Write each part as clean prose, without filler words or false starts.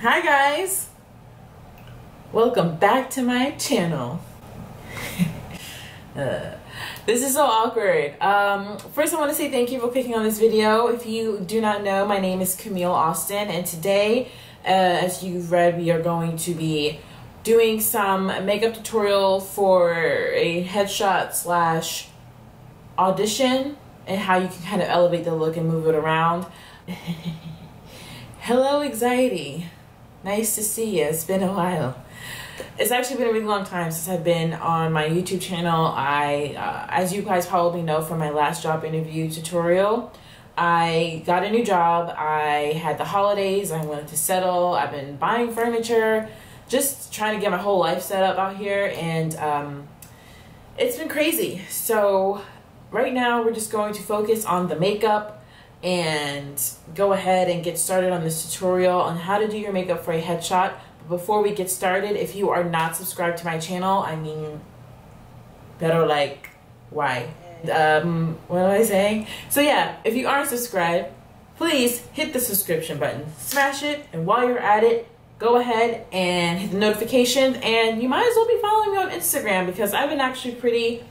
Hi guys, welcome back to my channel. This is so awkward. First I want to say thank you for clicking on this video. If you do not know, my name is Camille Austin, and today, as you've read, we are going to be doing some makeup tutorial for a headshot slash audition and how you can kind of elevate the look and move it around. Hello anxiety. Nice to see you. It's been a while. It's actually been a really long time since I've been on my YouTube channel. As you guys probably know from my last job interview tutorial, I got a new job. I had the holidays. I wanted to settle. I've been buying furniture, just trying to get my whole life set up out here, and it's been crazy. So right now we're just going to focus on the makeup and go ahead and get started on this tutorial on how to do your makeup for a headshot. But before we get started, if you are not subscribed to my channel, I mean, better like, why? What am I saying? So yeah, if you aren't subscribed, please hit the subscription button, smash it, and while you're at it, go ahead and hit the notifications, and you might as well be following me on Instagram because I've been actually pretty,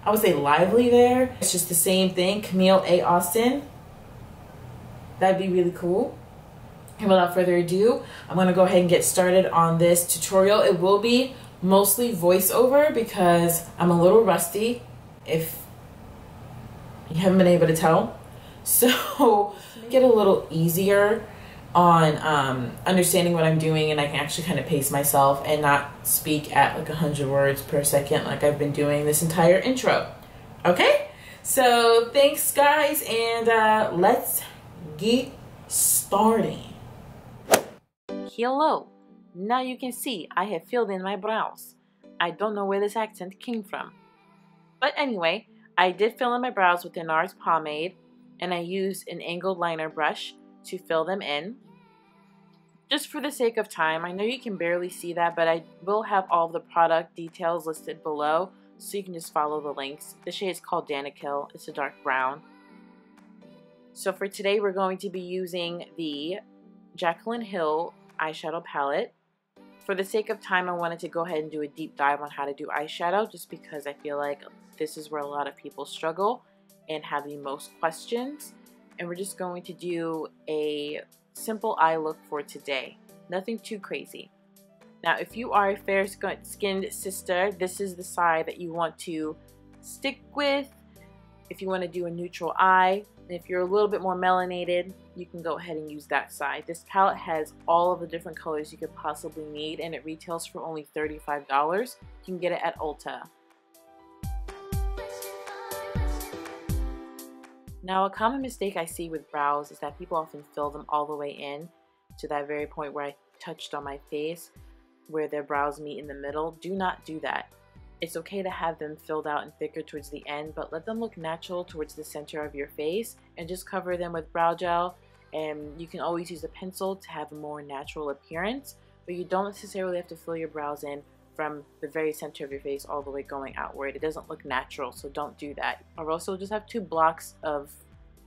I would say, lively there. It's just the same thing, Camille A. Austin. That'd be really cool. And without further ado, I'm gonna go ahead and get started on this tutorial. It will be mostly voiceover because I'm a little rusty, if you haven't been able to tell. So get a little easier on understanding what I'm doing, and I can actually kind of pace myself and not speak at like 100 words per second like I've been doing this entire intro. Okay, so thanks guys, and let's get started. Hello. Now you can see I have filled in my brows. I don't know where this accent came from. But anyway, I did fill in my brows with the NARS pomade, and I used an angled liner brush to fill them in. Just for the sake of time, I know you can barely see that, but I will have all of the product details listed below, so you can just follow the links. The shade is called Danikil. It's a dark brown. So for today, we're going to be using the Jaclyn Hill eyeshadow palette. For the sake of time, I wanted to go ahead and do a deep dive on how to do eyeshadow, just because I feel like this is where a lot of people struggle and have the most questions. And we're just going to do a simple eye look for today. Nothing too crazy. Now, if you are a fair-skinned sister, this is the side that you want to stick with. If you want to do a neutral eye, and if you're a little bit more melanated, you can go ahead and use that side. This palette has all of the different colors you could possibly need, and it retails for only $35. You can get it at Ulta. Now, a common mistake I see with brows is that people often fill them all the way in to that very point where I touched on my face, where their brows meet in the middle. Do not do that. It's okay to have them filled out and thicker towards the end, but let them look natural towards the center of your face, and just cover them with brow gel. And you can always use a pencil to have a more natural appearance, but you don't necessarily have to fill your brows in from the very center of your face all the way going outward. It doesn't look natural, so don't do that. Or else you'll just have two blocks of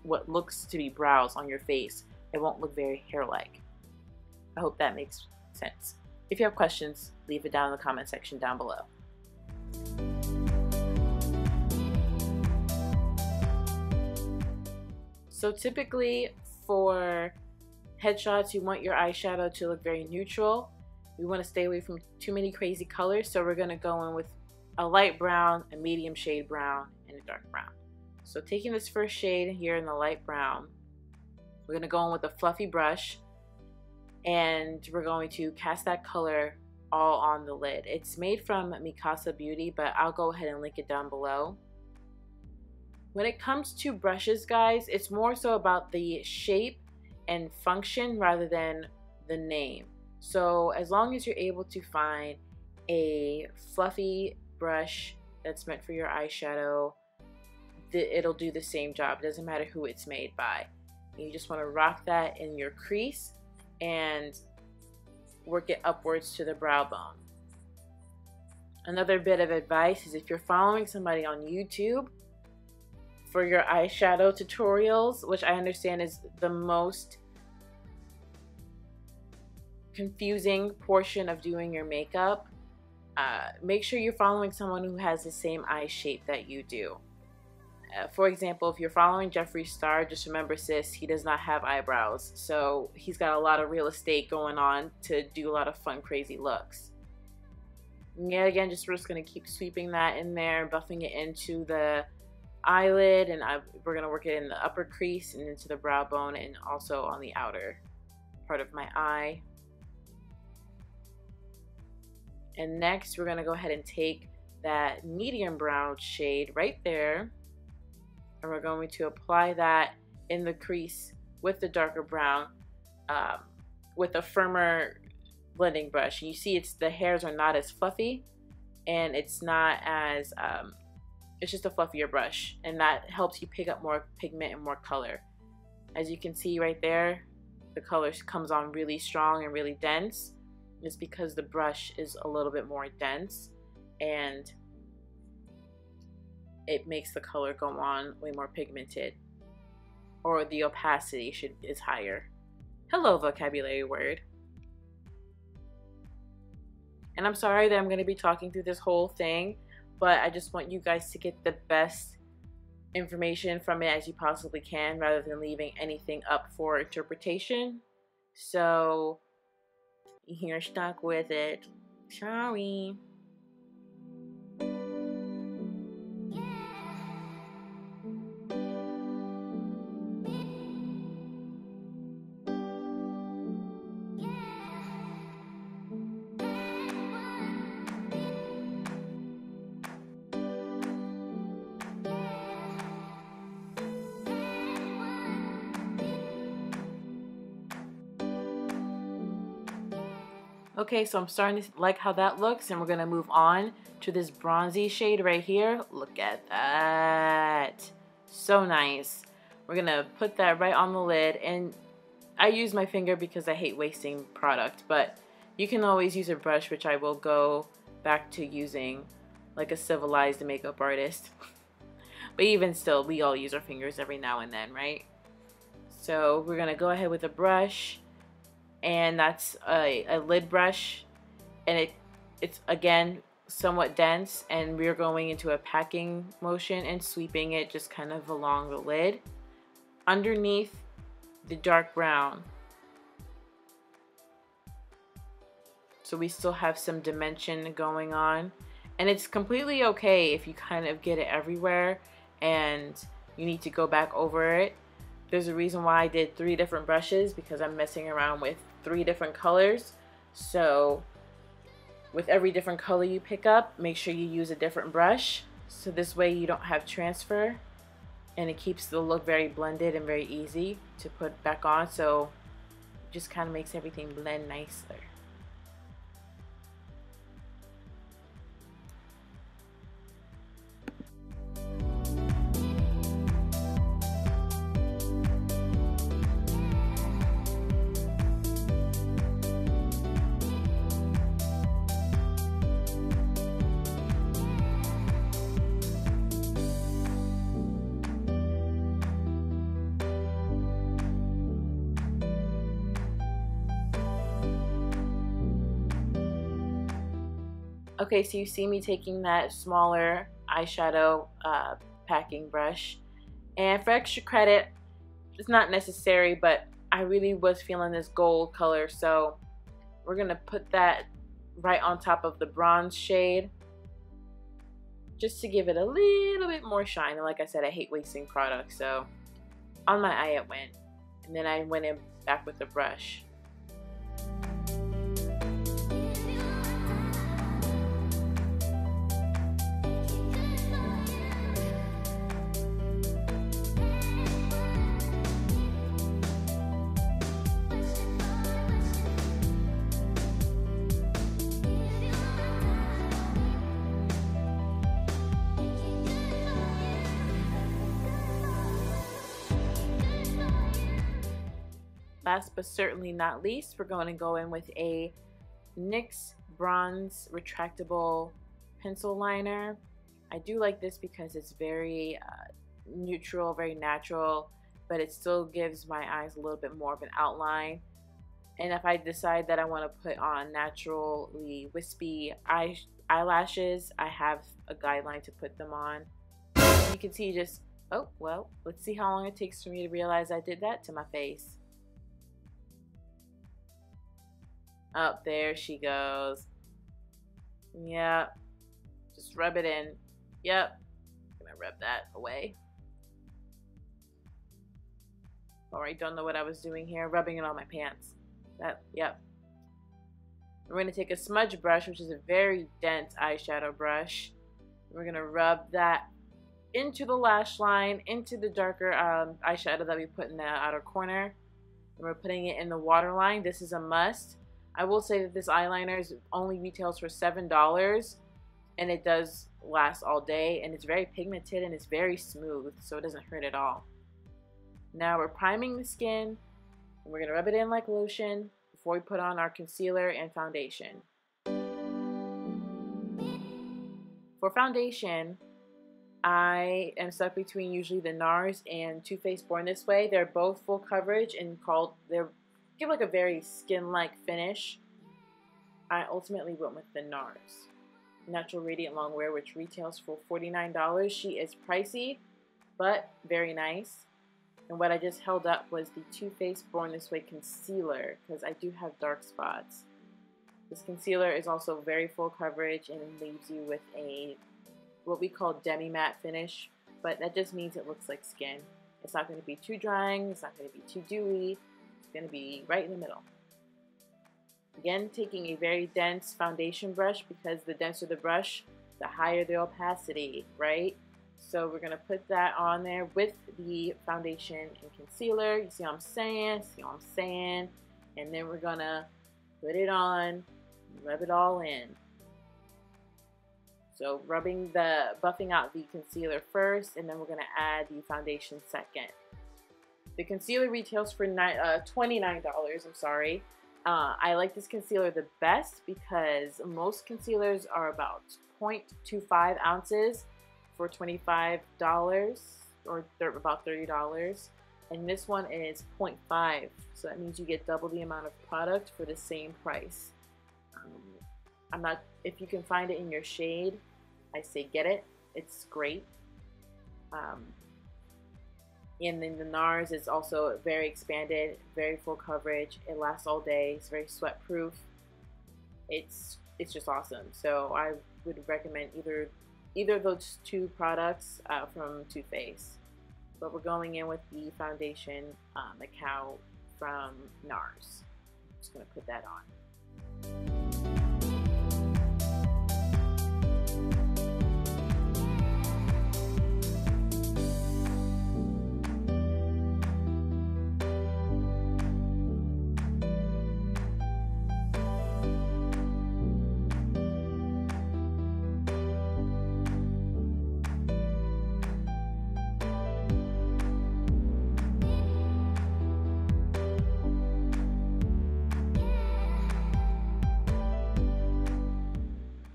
what looks to be brows on your face. It won't look very hair-like. I hope that makes sense. If you have questions, leave it down in the comment section down below. So typically for headshots, you want your eyeshadow to look very neutral. We want to stay away from too many crazy colors, so we're going to go in with a light brown, a medium shade brown, and a dark brown. So taking this first shade here in the light brown, we're going to go in with a fluffy brush, and we're going to cast that color all on the lid. It's made from Mikasa Beauty, but I'll go ahead and link it down below. When it comes to brushes, guys, it's more so about the shape and function rather than the name. So as long as you're able to find a fluffy brush that's meant for your eyeshadow, it'll do the same job. It doesn't matter who it's made by. You just want to rock that in your crease and work it upwards to the brow bone. Another bit of advice is if you're following somebody on YouTube, for your eyeshadow tutorials, which I understand is the most confusing portion of doing your makeup, make sure you're following someone who has the same eye shape that you do. For example, if you're following Jeffree Star, just remember, sis, he does not have eyebrows. So he's got a lot of real estate going on to do a lot of fun, crazy looks. And yet again, we're just going to keep sweeping that in there, buffing it into the eyelid, and we're going to work it in the upper crease and into the brow bone and also on the outer part of my eye. And next, we're going to go ahead and take that medium brown shade right there, and we're going to apply that in the crease with the darker brown with a firmer blending brush. You see, the hairs are not as fluffy, and it's not as it's just a fluffier brush, and that helps you pick up more pigment and more color. As you can see right there, the color comes on really strong and really dense. It's because the brush is a little bit more dense, and it makes the color go on way more pigmented, or the opacity is higher. Hello, vocabulary word. And I'm sorry that I'm going to be talking through this whole thing, but I just want you guys to get the best information from it as you possibly can, rather than leaving anything up for interpretation. So you're stuck with it. Sorry. Okay, so I'm starting to like how that looks, and we're going to move on to this bronzy shade right here. Look at that. So nice. We're going to put that right on the lid, and I use my finger because I hate wasting product, but you can always use a brush, which I will go back to using like a civilized makeup artist. But even still, we all use our fingers every now and then, right? So we're going to go ahead with a brush. And that's a lid brush, and it's again somewhat dense, and we're going into a packing motion and sweeping it just kind of along the lid underneath the dark brown, so we still have some dimension going on. And it's completely okay if you kind of get it everywhere and you need to go back over it. There's a reason why I did 3 different brushes, because I'm messing around with 3 different colors. So with every different color you pick up, make sure you use a different brush, so this way you don't have transfer, and it keeps the look very blended and very easy to put back on, so it just kind of makes everything blend nicer. Okay, so you see me taking that smaller eyeshadow packing brush, and for extra credit, it's not necessary, but I really was feeling this gold color, so we're gonna put that right on top of the bronze shade just to give it a little bit more shine. And like I said, I hate wasting product, so on my eye it went, and then I went in back with the brush. Last but certainly not least, we're going to go in with a NYX Bronze Retractable Pencil Liner. I do like this because it's very neutral, very natural, but it still gives my eyes a little bit more of an outline. And if I decide that I want to put on naturally wispy eyelashes, I have a guideline to put them on. You can see just, oh, well, let's see how long it takes for me to realize I did that to my face. Oh, there she goes. Yep. Just rub it in. Yep. I'm gonna rub that away. Alright, don't know what I was doing here. Rubbing it on my pants. Yep. We're gonna take a smudge brush, which is a very dense eyeshadow brush. We're gonna rub that into the lash line, into the darker eyeshadow that we put in the outer corner. And we're putting it in the waterline. This is a must. I will say that this eyeliner only retails for $7, and it does last all day, and it's very pigmented and it's very smooth, so it doesn't hurt at all. Now we're priming the skin, and we're gonna rub it in like lotion before we put on our concealer and foundation. For foundation, I am stuck between usually the NARS and TooFaced Born This Way. They're both full coverage and they give like a very skin-like finish. I ultimately went with the NARS Natural Radiant Longwear, which retails for $49. She is pricey, but very nice. And what I just held up was the TooFaced Born This Way concealer, because I do have dark spots. This concealer is also very full coverage and leaves you with a what we call demi-matte finish, but that just means it looks like skin. It's not going to be too drying, it's not going to be too dewy, it's going to be right in the middle. Again, taking a very dense foundation brush, because the denser the brush, the higher the opacity, right? So we're going to put that on there with the foundation and concealer. You see what I'm saying? See what I'm saying? And then we're going to put it on, rub it all in. So buffing out the concealer first, and then we're going to add the foundation second. The concealer retails for $29, I'm sorry. I like this concealer the best because most concealers are about 0.25 ounces for $25, or about $30. And this one is 0.5, so that means you get double the amount of product for the same price. If you can find it in your shade, I say get it. It's great. And then the NARS is also very expanded, very full coverage. It lasts all day. It's very sweat proof. It's just awesome. So I would recommend either of those two products from TooFaced. But we're going in with the foundation, the Cow from NARS. I'm just gonna put that on.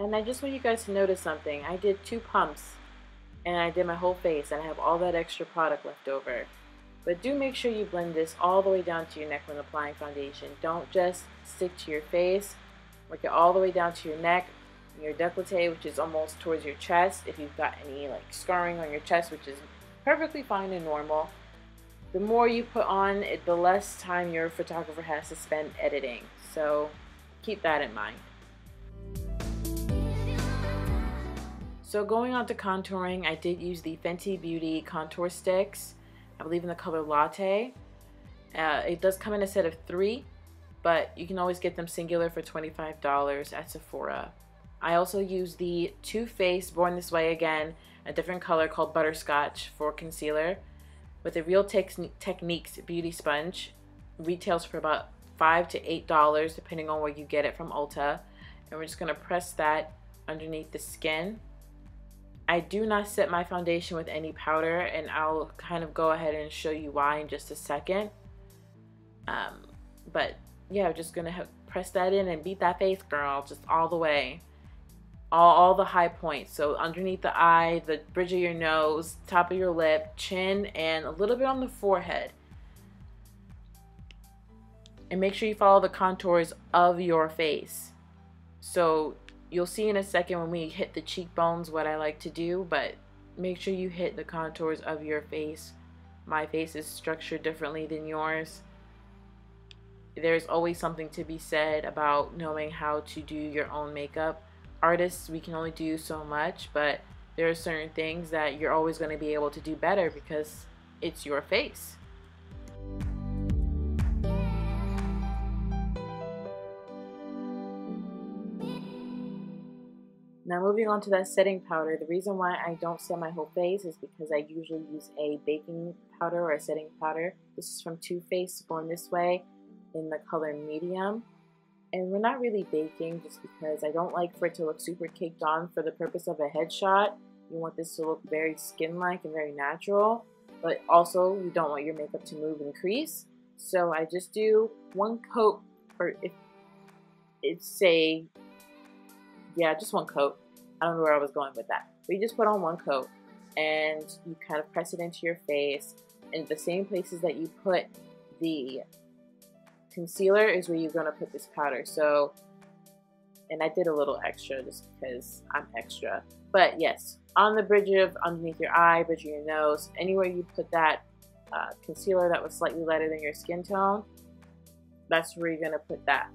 And I just want you guys to notice something. I did 2 pumps and I did my whole face, and I have all that extra product left over. But do make sure you blend this all the way down to your neck when applying foundation. Don't just stick to your face. Work it all the way down to your neck, your décolleté, which is almost towards your chest. If you've got any like scarring on your chest, which is perfectly fine and normal. The more you put on, the less time your photographer has to spend editing. So keep that in mind. So going on to contouring, I did use the Fenty Beauty Contour Sticks, I believe in the color Latte. It does come in a set of 3, but you can always get them singular for $25 at Sephora. I also use the TooFaced Born This Way, again, a different color called Butterscotch for concealer, with a Real Techniques Beauty Sponge. Retails for about $5 to $8 depending on where you get it from Ulta. And we're just going to press that underneath the skin. I do not set my foundation with any powder, and I'll kind of go ahead and show you why in just a second. But yeah, I'm just gonna press that in and beat that face, girl, just all the way. All the high points. So underneath the eye, the bridge of your nose, top of your lip, chin, and a little bit on the forehead. And make sure you follow the contours of your face. So you'll see in a second when we hit the cheekbones what I like to do, but make sure you hit the contours of your face. My face is structured differently than yours. There's always something to be said about knowing how to do your own makeup. Artists, we can only do so much, but there are certain things that you're always going to be able to do better because it's your face. Now moving on to that setting powder, the reason why I don't set my whole face is because I usually use a baking powder or a setting powder. This is from TooFaced, Born This Way, in the color medium. And we're not really baking just because I don't like for it to look super caked on for the purpose of a headshot. You want this to look very skin-like and very natural, but also you don't want your makeup to move and crease. So I just do one coat, or if it's say, yeah, just one coat. I don't know where I was going with that. But you just put on one coat and you kind of press it into your face. And the same places that you put the concealer is where you're going to put this powder. So, and I did a little extra just because I'm extra. But yes, on the bridge of underneath your eye, bridge of your nose, anywhere you put that concealer that was slightly lighter than your skin tone, that's where you're going to put that.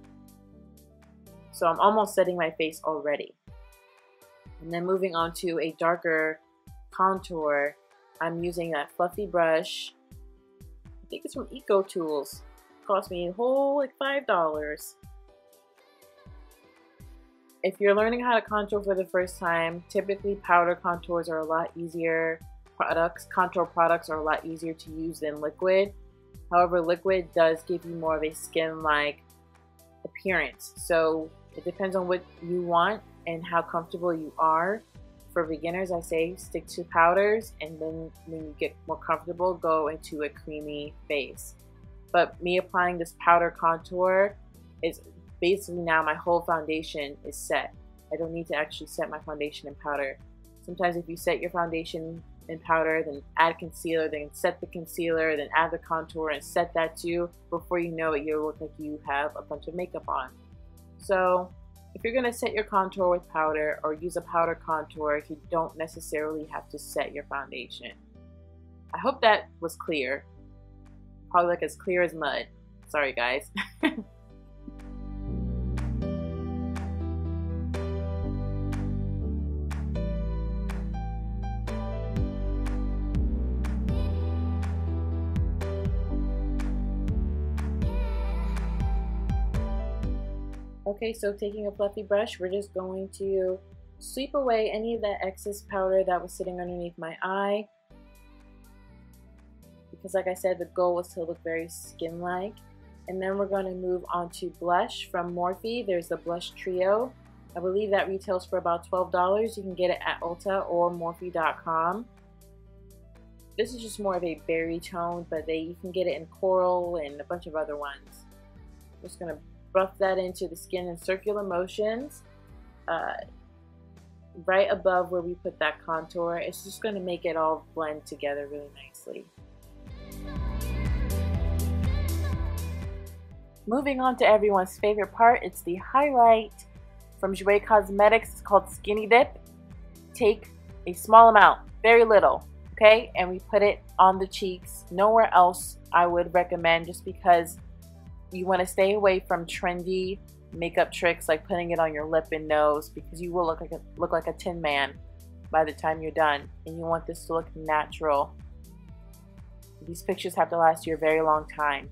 So I'm almost setting my face already. And then moving on to a darker contour, I'm using that fluffy brush. I think it's from Eco Tools. It cost me a whole like $5. If you're learning how to contour for the first time, typically powder contours are a lot easier. Contour products are a lot easier to use than liquid. However, liquid does give you more of a skin-like appearance. So it depends on what you want and how comfortable you are. For beginners, I say stick to powders, and then when you get more comfortable, go into a creamy face. But me applying this powder contour is basically now my whole foundation is set. I don't need to actually set my foundation in powder. Sometimes if you set your foundation in powder, then add concealer, then set the concealer, then add the contour and set that too, before you know it, you'll look like you have a bunch of makeup on. So if you're going to set your contour with powder or use a powder contour, you don't necessarily have to set your foundation. I hope that was clear. Probably like as clear as mud. Sorry guys. Okay, so taking a fluffy brush, we're just going to sweep away any of that excess powder that was sitting underneath my eye. Because like I said, the goal was to look very skin-like. And then we're going to move on to blush from Morphe. There's the blush trio. I believe that retails for about $12. You can get it at Ulta or Morphe.com. This is just more of a berry tone, but you can get it in coral and a bunch of other ones. I'm just going to buff that into the skin in circular motions, right above where we put that contour. It's just going to make it all blend together really nicely. Moving on to everyone's favorite part, it's the highlight from Jouer Cosmetics. It's called Skinny Dip. Take a small amount, very little, okay, and we put it on the cheeks. Nowhere else I would recommend, just because you want to stay away from trendy makeup tricks like putting it on your lip and nose, because you will look like a tin man by the time you're done, and you want this to look natural. These pictures have to last you a very long time.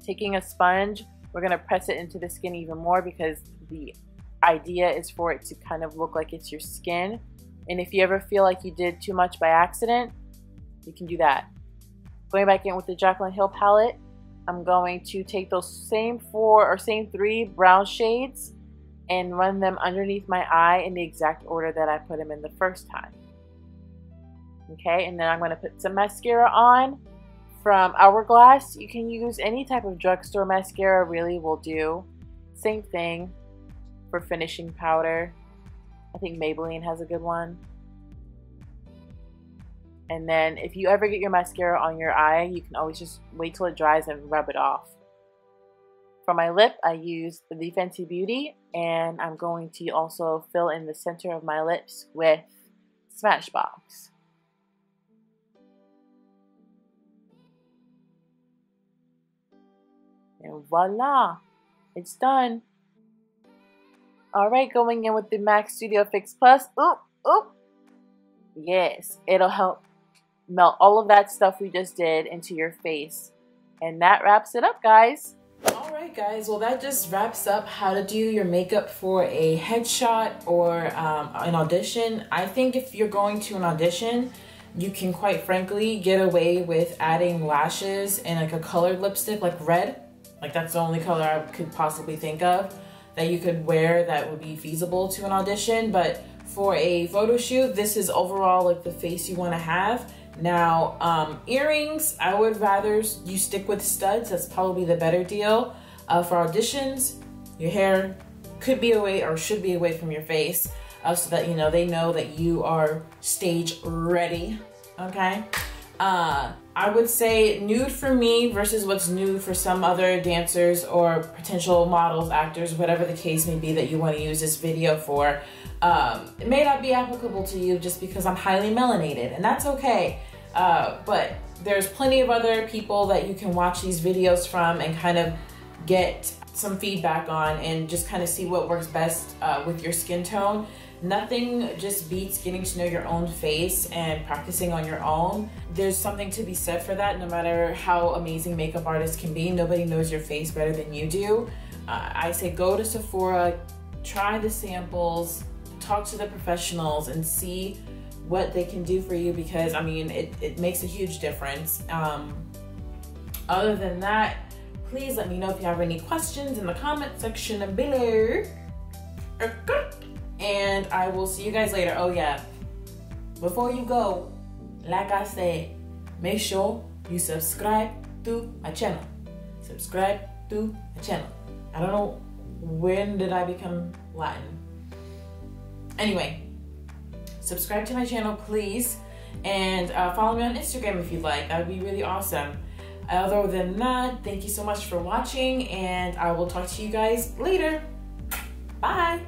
Taking a sponge, we're going to press it into the skin even more, because the idea is for it to kind of look like it's your skin. And if you ever feel like you did too much by accident, you can do that. Going back in with the Jaclyn Hill palette, I'm going to take those same three brown shades and run them underneath my eye in the exact order that I put them in the first time. Okay, and then I'm going to put some mascara on from Hourglass. You can use any type of drugstore mascara, really will do. Same thing for finishing powder. I think Maybelline has a good one. And then if you ever get your mascara on your eye, you can always just wait till it dries and rub it off. For my lip, I used the Fenty Beauty, and I'm going to also fill in the center of my lips with Smashbox. And voila, it's done. Alright, going in with the MAC Studio Fix Plus. Oop, oop. Yes, it'll help melt all of that stuff we just did into your face. And that wraps it up, guys. Alright guys, well that just wraps up how to do your makeup for a headshot or an audition. I think if you're going to an audition, you can quite frankly get away with adding lashes and like a colored lipstick, like red. Like that's the only color I could possibly think of that you could wear that would be feasible to an audition. But for a photo shoot, this is overall like the face you want to have. Now, earrings, I would rather you stick with studs. That's probably the better deal. For auditions, your hair could be away or should be away from your face so that, you know, they know that you are stage ready, okay? I would say nude for me versus what's nude for some other dancers or potential models, actors, whatever the case may be that you want to use this video for. It may not be applicable to you just because I'm highly melanated, and that's okay. But there's plenty of other people that you can watch these videos from and kind of get some feedback on and just kind of see what works best with your skin tone. Nothing just beats getting to know your own face and practicing on your own. There's something to be said for that. No matter how amazing makeup artists can be, nobody knows your face better than you do. I say go to Sephora, try the samples, talk to the professionals and see what they can do for you, because I mean it makes a huge difference. Other than that, please let me know if you have any questions in the comment section below. And I will see you guys later. Oh yeah, before you go, like I said, make sure you subscribe to my channel. Subscribe to my channel. I don't know when did I become Latin. Anyway, subscribe to my channel, please. And follow me on Instagram if you'd like. That would be really awesome. Other than that, thank you so much for watching, and I will talk to you guys later. Bye.